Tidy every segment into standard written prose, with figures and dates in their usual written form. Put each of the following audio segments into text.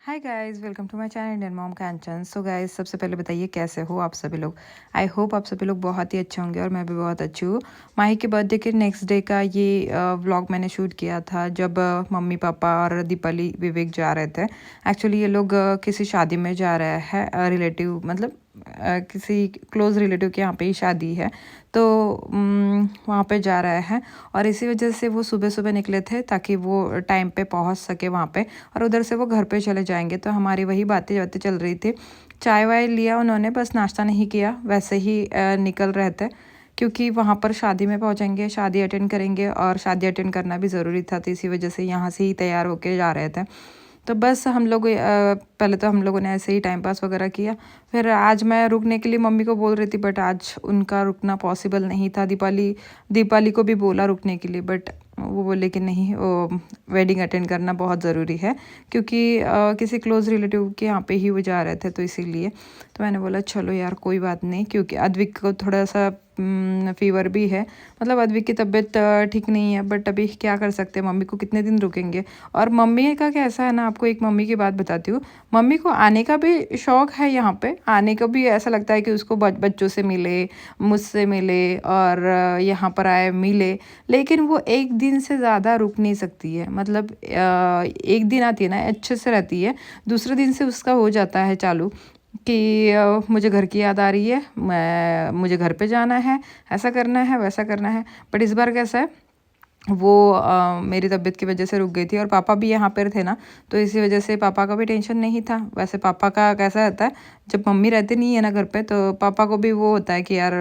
Hi guys, welcome to my channel Indian mom Kanchan. So guys, सबसे पहले बताइए कैसे हो आप सभी लोग। आई होप आप सभी लोग बहुत ही अच्छे होंगे और मैं भी बहुत अच्छी हूँ। माही के बर्थडे के नेक्स्ट डे का ये व्लॉग मैंने शूट किया था जब मम्मी पापा और दीपाली विवेक जा रहे थे। एक्चुअली ये लोग किसी शादी में जा रहे हैं, रिलेटिव मतलब किसी क्लोज रिलेटिव के यहाँ पे ही शादी है, तो वहाँ पे जा रहे हैं। और इसी वजह से वो सुबह सुबह निकले थे ताकि वो टाइम पे पहुँच सके वहाँ पे, और उधर से वो घर पे चले जाएंगे। तो हमारी वही बातें बातें चल रही थी। चाय वाय लिया उन्होंने, बस नाश्ता नहीं किया, वैसे ही निकल रहे थे क्योंकि वहाँ पर शादी में पहुँचेंगे, शादी अटेंड करेंगे और शादी अटेंड करना भी ज़रूरी था, तो इसी वजह से यहाँ से ही तैयार होके जा रहे थे। तो बस हम लोग पहले तो हम लोगों ने ऐसे ही टाइम पास वगैरह किया। फिर आज मैं रुकने के लिए मम्मी को बोल रही थी, बट आज उनका रुकना पॉसिबल नहीं था। दीपाली को भी बोला रुकने के लिए, बट वो बोले कि नहीं, वो वेडिंग अटेंड करना बहुत ज़रूरी है क्योंकि किसी क्लोज़ रिलेटिव के यहाँ पे ही वो जा रहे थे, तो इसीलिए। तो मैंने बोला चलो यार कोई बात नहीं, क्योंकि अद्विक को थोड़ा सा फीवर भी है, मतलब अद्विक की तबीयत ठीक नहीं है, बट अभी क्या कर सकते हैं, मम्मी को कितने दिन रुकेंगे। और मम्मी का कैसा है ना, आपको एक मम्मी की बात बताती हूँ। मम्मी को आने का भी शौक़ है, यहाँ पे आने का भी ऐसा लगता है कि उसको बच्चों से मिले, मुझसे मिले और यहाँ पर आए मिले, लेकिन वो एक दिन से ज़्यादा रुक नहीं सकती है। मतलब एक दिन आती है ना, अच्छे से रहती है, दूसरे दिन से उसका हो जाता है चालू कि मुझे घर की याद आ रही है, मुझे घर पे जाना है, ऐसा करना है वैसा करना है। बट इस बार कैसा है, वो मेरी तबीयत की वजह से रुक गई थी और पापा भी यहाँ पर थे ना, तो इसी वजह से पापा का भी टेंशन नहीं था। वैसे पापा का कैसा रहता है, जब मम्मी रहते नहीं है ना घर पे, तो पापा को भी वो होता है कि यार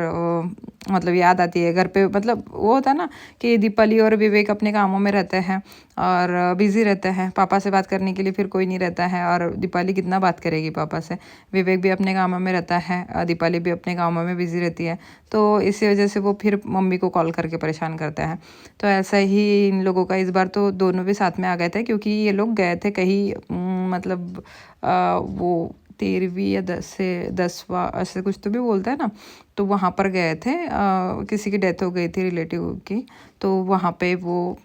मतलब याद आती है घर पे। मतलब वो होता है ना कि दीपाली और विवेक अपने कामों में रहते हैं और बिज़ी रहते हैं, पापा से बात करने के लिए फिर कोई नहीं रहता है। और दीपाली कितना बात करेगी पापा से, विवेक भी अपने कामों में रहता है, दीपाली भी अपने कामों में बिज़ी रहती है, तो इसी वजह से वो फिर मम्मी को कॉल करके परेशान करते हैं। तो ऐसा ही इन लोगों का, इस बार तो दोनों भी साथ में आ गए थे क्योंकि ये लोग गए थे कहीं मतलब वो 13वीं या 10वां ऐसे कुछ तो भी बोलता है ना, तो वहाँ पर गए थे। किसी की डेथ हो गई थी रिलेटिव की, तो वहाँ पे वो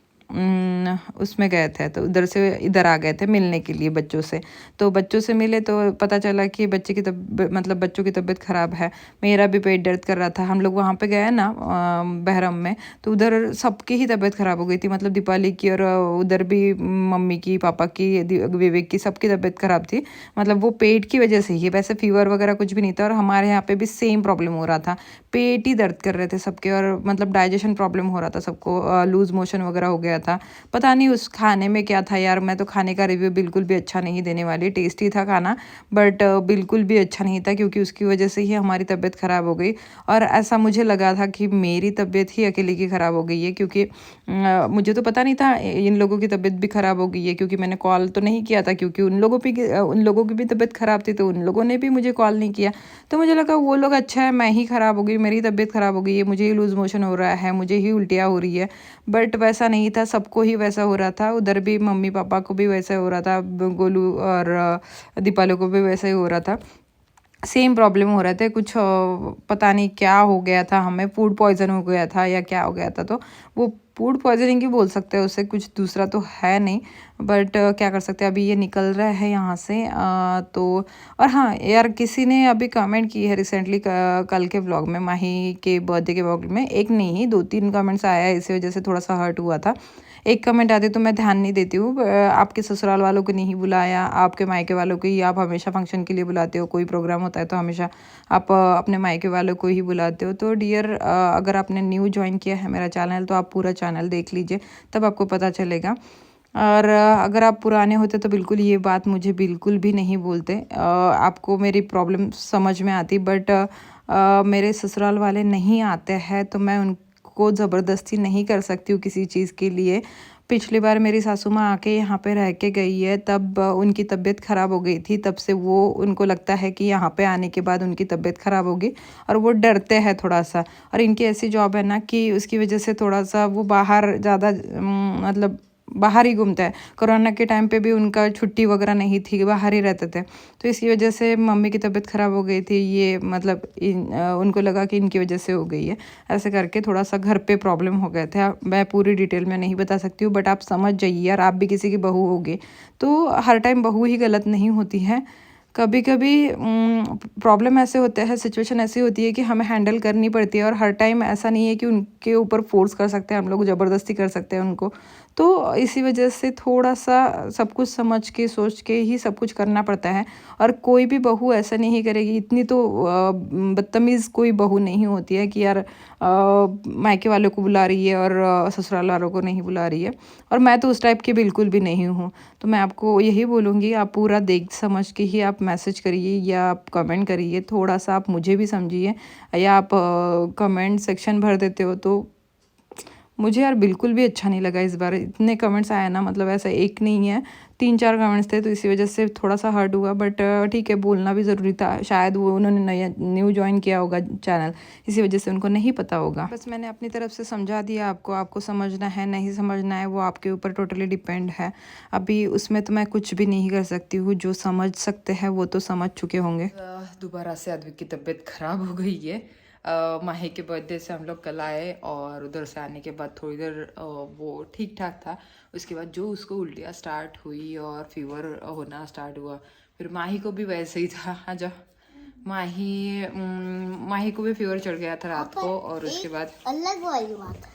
उसमें गए थे, तो उधर से इधर आ गए थे मिलने के लिए बच्चों से। तो बच्चों से मिले तो पता चला कि बच्चे की मतलब बच्चों की तबीयत ख़राब है। मेरा भी पेट दर्द कर रहा था। हम लोग वहाँ पे गए ना बहरम में, तो उधर सबकी ही तबीयत ख़राब हो गई थी, मतलब दीपाली की और उधर भी मम्मी की, पापा की, विवेक की, सबकी तबीयत ख़राब थी। मतलब वो पेट की वजह से ही, वैसे फीवर वगैरह कुछ भी नहीं था। और हमारे यहाँ पे भी सेम प्रॉब्लम हो रहा था, पेट ही दर्द कर रहे थे सबके, और मतलब डाइजेशन प्रॉब्लम हो रहा था सबको, लूज़ मोशन वगैरह हो गया था। पता नहीं उस खाने में क्या था यार, मैं तो खाने का रिव्यू बिल्कुल भी अच्छा नहीं देने वाली। टेस्टी था खाना, बट बिल्कुल भी अच्छा नहीं था, क्योंकि उसकी वजह से ही हमारी तबीयत ख़राब हो गई। और ऐसा मुझे लगा था कि मेरी तबीयत ही अकेले की ख़राब हो गई है, क्योंकि मुझे तो पता नहीं था इन लोगों की तबीयत भी ख़राब हो गई है, क्योंकि मैंने कॉल तो नहीं किया था, क्योंकि उन लोगों की भी तबीयत ख़राब थी, तो उन लोगों ने भी मुझे कॉल नहीं किया। तो मुझे लगा वो लोग अच्छा है, मैं ही ख़राब हो गई, मेरी तबीयत ख़राब हो गई है, मुझे ही लूज़ मोशन हो रहा है, मुझे ही उल्टियाँ हो रही है। बट वैसा नहीं था, सबको ही वैसा हो रहा था। उधर भी मम्मी पापा को भी वैसा हो रहा था, गोलू और दीपाली को भी वैसा ही हो रहा था, सेम प्रॉब्लम हो रहे थे। कुछ पता नहीं क्या हो गया था, हमें फूड पॉइजन हो गया था या क्या हो गया था। तो वो फूड पॉइजनिंग ही बोल सकते हैं उससे, कुछ दूसरा तो है नहीं। बट क्या कर सकते हैं, अभी ये निकल रहा है यहाँ से। तो और हाँ यार, किसी ने अभी कमेंट की है रिसेंटली कल के व्लॉग में, माही के बर्थडे के व्लॉग में, एक नहीं 2-3 कमेंट्स आया है, इसी वजह से थोड़ा सा हर्ट हुआ था। एक कमेंट आते तो मैं ध्यान नहीं देती हूँ। आपके ससुराल वालों को नहीं बुलाया, आपके मायके वालों को ही आप हमेशा फंक्शन के लिए बुलाते हो, कोई प्रोग्राम होता है तो हमेशा आप अपने मायके वालों को ही बुलाते हो। तो डियर, अगर आपने न्यू ज्वाइन किया है मेरा चैनल, तो आप पूरा चैनल देख लीजिए, तब आपको पता चलेगा। और अगर आप पुराने होते तो बिल्कुल ये बात मुझे बिल्कुल भी नहीं बोलते, आपको मेरी प्रॉब्लम समझ में आती। बट मेरे ससुराल वाले नहीं आते हैं, तो मैं उनको ज़बरदस्ती नहीं कर सकती हूँ किसी चीज़ के लिए। पिछली बार मेरी सासू माँ आके यहाँ पे रह के गई है, तब उनकी तबीयत ख़राब हो गई थी, तब से वो उनको लगता है कि यहाँ पे आने के बाद उनकी तबीयत ख़राब होगी, और वो डरते हैं थोड़ा सा। और इनकी ऐसी जॉब है ना कि उसकी वजह से थोड़ा सा वो बाहर ज़्यादा मतलब बाहर ही घूमते हैं। कोरोना के टाइम पे भी उनका छुट्टी वगैरह नहीं थी, बाहर ही रहते थे। तो इसी वजह से मम्मी की तबीयत ख़राब हो गई थी। ये मतलब उनको लगा कि इनकी वजह से हो गई है, ऐसे करके थोड़ा सा घर पे प्रॉब्लम हो गए थे। मैं पूरी डिटेल में नहीं बता सकती हूँ, बट आप समझ जाइए यार, आप भी किसी की बहू होगी तो हर टाइम बहू ही गलत नहीं होती है। कभी कभी प्रॉब्लम ऐसे होते हैं, सिचुएशन ऐसी होती है कि हमें हैंडल करनी पड़ती है, और हर टाइम ऐसा नहीं है कि उनके ऊपर फोर्स कर सकते हैं हम लोग, ज़बरदस्ती कर सकते हैं उनको। तो इसी वजह से थोड़ा सा सब कुछ समझ के सोच के ही सब कुछ करना पड़ता है। और कोई भी बहू ऐसा नहीं करेगी, इतनी तो बदतमीज़ कोई बहू नहीं होती है कि यार मायके वालों को बुला रही है और ससुराल वालों को नहीं बुला रही है। और मैं तो उस टाइप की बिल्कुल भी नहीं हूँ। तो मैं आपको यही बोलूँगी, आप पूरा देख समझ के ही आप मैसेज करिए या आप कमेंट करिए, थोड़ा सा आप मुझे भी समझिए। या आप कमेंट सेक्शन भर देते हो तो मुझे यार बिल्कुल भी अच्छा नहीं लगा। इस बार इतने कमेंट्स आए ना, मतलब ऐसा एक नहीं है, 3-4 कमेंट्स थे, तो इसी वजह से थोड़ा सा हर्ट हुआ। बट ठीक है, बोलना भी ज़रूरी था। शायद वो उन्होंने नया न्यू ज्वाइन किया होगा चैनल, इसी वजह से उनको नहीं पता होगा। बस मैंने अपनी तरफ से समझा दिया आपको। आपको समझना है नहीं समझना है वो आपके ऊपर टोटली डिपेंड है। अभी उसमें तो मैं कुछ भी नहीं कर सकती हूँ। जो समझ सकते हैं वो तो समझ चुके होंगे। दोबारा से अद्विक की तबीयत ख़राब हो गई है। माही के बर्थडे से हम लोग कल आए, और उधर से आने के बाद थोड़ी देर वो ठीक ठाक था। उसके बाद जो उसको उल्टियाँ स्टार्ट हुई और फीवर होना स्टार्ट हुआ, फिर माही को भी वैसे ही था। आजा, माही को भी फीवर चढ़ गया था रात को। और उसके बाद अलग वाली बात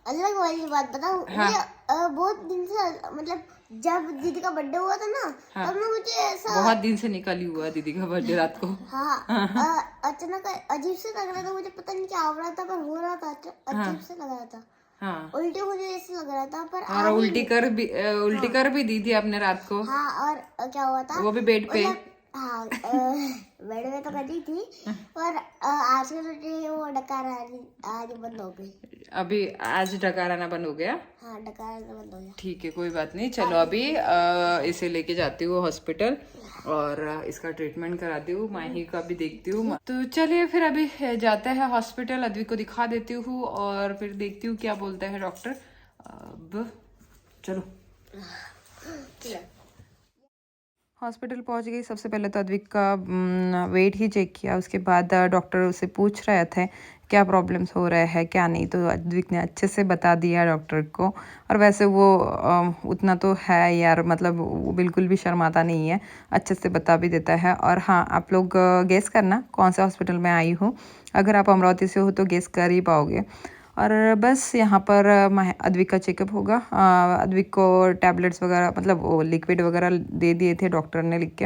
अलग वाली बात बताऊं। हाँ। बहुत दिन से, मतलब जब दीदी का बर्थडे हुआ था ना, हाँ, तब ना मुझे ऐसा बहुत दिन से निकली हुआ दीदी का बर्थडे रात को। हाँ, अचानक अजीब से लग रहा था मुझे, पता नहीं क्या हो रहा था, पर हो रहा था अजीब से लग रहा था। हाँ, उल्टी मुझे ऐसे लग रहा था, पर और उल्टी कर भी दी थी आपने रात को। हाँ, और क्या हुआ था, वो भी बेड पे। हाँ, बेड में तो करी थी, पर आज वो डकार आज बंद हो गई। अभी आज डकार आना बंद हो गया। हाँ, डकार आना बंद हो गया। ठीक है, कोई बात नहीं। चलो अभी इसे लेके जाती हूँ हॉस्पिटल, और इसका ट्रीटमेंट कराती हूँ, माही का भी देखती हूँ। तो चलिए फिर अभी जाते हैं हॉस्पिटल, अद्विक को दिखा देती हूँ, और फिर देखती हूँ क्या बोलता है डॉक्टर। अब चलो हॉस्पिटल पहुंच गई। सबसे पहले तो अद्विक का वेट ही चेक किया, उसके बाद डॉक्टर उसे पूछ रहे थे क्या प्रॉब्लम्स हो रहे हैं क्या नहीं। तो अद्विक ने अच्छे से बता दिया डॉक्टर को। और वैसे वो उतना तो है यार, मतलब वो बिल्कुल भी शर्माता नहीं है, अच्छे से बता भी देता है। और हाँ, आप लोग गेस करना कौन से हॉस्पिटल में आई हूँ। अगर आप अमरावती से हो तो गेस कर ही पाओगे। और बस यहाँ पर अद्विक का चेकअप होगा। अद्विक को टैबलेट्स वगैरह, मतलब वो लिक्विड वगैरह दे दिए थे डॉक्टर ने लिख के,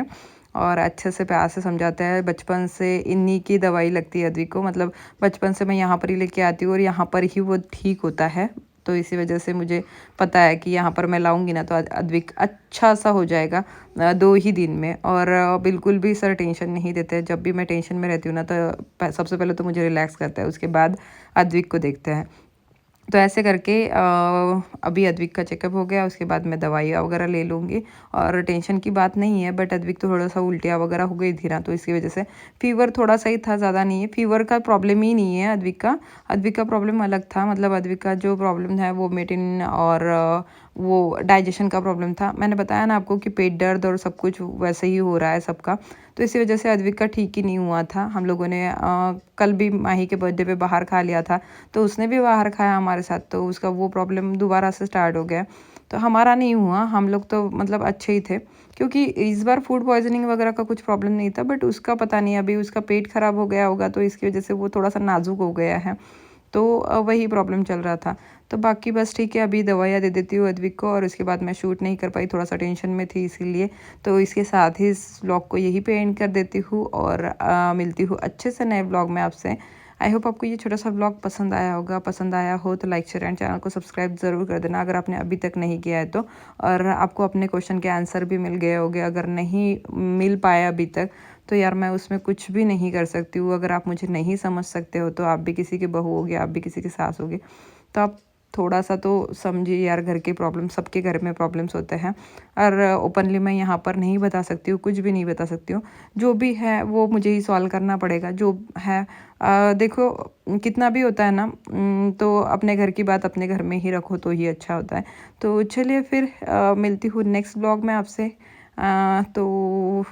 और अच्छे से प्यार से समझाते हैं। बचपन से इन्हीं की दवाई लगती है अद्विक को, मतलब बचपन से मैं यहाँ पर ही लेके आती हूँ और यहाँ पर ही वो ठीक होता है। तो इसी वजह से मुझे पता है कि यहाँ पर मैं लाऊंगी ना तो अद्विक अच्छा सा हो जाएगा 2 ही दिन में। और बिल्कुल भी सर टेंशन नहीं देते। जब भी मैं टेंशन में रहती हूँ ना तो सबसे पहले तो मुझे रिलैक्स करता है, उसके बाद अद्विक को देखते हैं। तो ऐसे करके अभी अद्विक का चेकअप हो गया, उसके बाद मैं दवाई वगैरह ले लूँगी। और टेंशन की बात नहीं है, बट अद्विक तो थोड़ा सा उल्टियाँ वगैरह हो गई थी ना, तो इसकी वजह से फीवर थोड़ा सा ही था, ज़्यादा नहीं है। फीवर का प्रॉब्लम ही नहीं है अद्विक का प्रॉब्लम अलग था। मतलब अद्विक का जो प्रॉब्लम है वो मेटिन और वो डाइजेशन का प्रॉब्लम था। मैंने बताया ना आपको कि पेट दर्द और सब कुछ वैसे ही हो रहा है सबका। तो इसी वजह से अद्विक का ठीक ही नहीं हुआ था। हम लोगों ने कल भी माही के बर्थडे पे बाहर खा लिया था, तो उसने भी बाहर खाया हमारे साथ, तो उसका वो प्रॉब्लम दोबारा से स्टार्ट हो गया। तो हमारा नहीं हुआ, हम लोग तो मतलब अच्छे ही थे, क्योंकि इस बार फूड पॉइजनिंग वगैरह का कुछ प्रॉब्लम नहीं था। बट उसका पता नहीं, अभी उसका पेट खराब हो गया होगा, तो इसकी वजह से वो थोड़ा सा नाजुक हो गया है। तो वही प्रॉब्लम चल रहा था। तो बाकी बस ठीक है, अभी दवाइयाँ दे देती हूँ अद्विक को, और उसके बाद मैं शूट नहीं कर पाई, थोड़ा सा टेंशन में थी इसीलिए। तो इसके साथ ही इस व्लॉग को यही पे एंड कर देती हूँ, और मिलती हूँ अच्छे से नए व्लॉग में आपसे। आई होप आपको ये छोटा सा व्लॉग पसंद आया होगा। पसंद आया हो तो लाइक शेयर एंड चैनल को सब्सक्राइब ज़रूर कर देना अगर आपने अभी तक नहीं किया है तो। और आपको अपने क्वेश्चन के आंसर भी मिल गए होंगे। अगर नहीं मिल पाया अभी तक तो यार मैं उसमें कुछ भी नहीं कर सकती हूँ। अगर आप मुझे नहीं समझ सकते हो तो आप भी किसी के बहू होगे, आप भी किसी के सास होगे, तो आप थोड़ा सा तो समझिए यार, घर के प्रॉब्लम, सबके घर में प्रॉब्लम्स होते हैं और ओपनली मैं यहाँ पर नहीं बता सकती हूँ, कुछ भी नहीं बता सकती हूँ। जो भी है वो मुझे ही सॉल्व करना पड़ेगा जो है। देखो कितना भी होता है ना, तो अपने घर की बात अपने घर में ही रखो तो ही अच्छा होता है। तो चलिए फिर मिलती हूँ नेक्स्ट ब्लॉग में आपसे। तो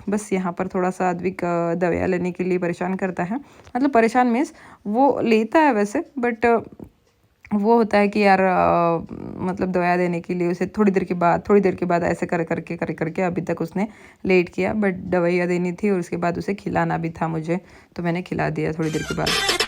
बस यहाँ पर थोड़ा सा अद्विक दवाइयाँ लेने के लिए परेशान करता है, मतलब परेशान मीन्स वो लेता है वैसे, बट वो होता है कि यार मतलब दवाइयाँ देने के लिए उसे थोड़ी देर के बाद ऐसे कर करके अभी तक उसने लेट किया, बट दवाइयाँ देनी थी और उसके बाद उसे खिलाना भी था मुझे, तो मैंने खिला दिया थोड़ी देर के बाद।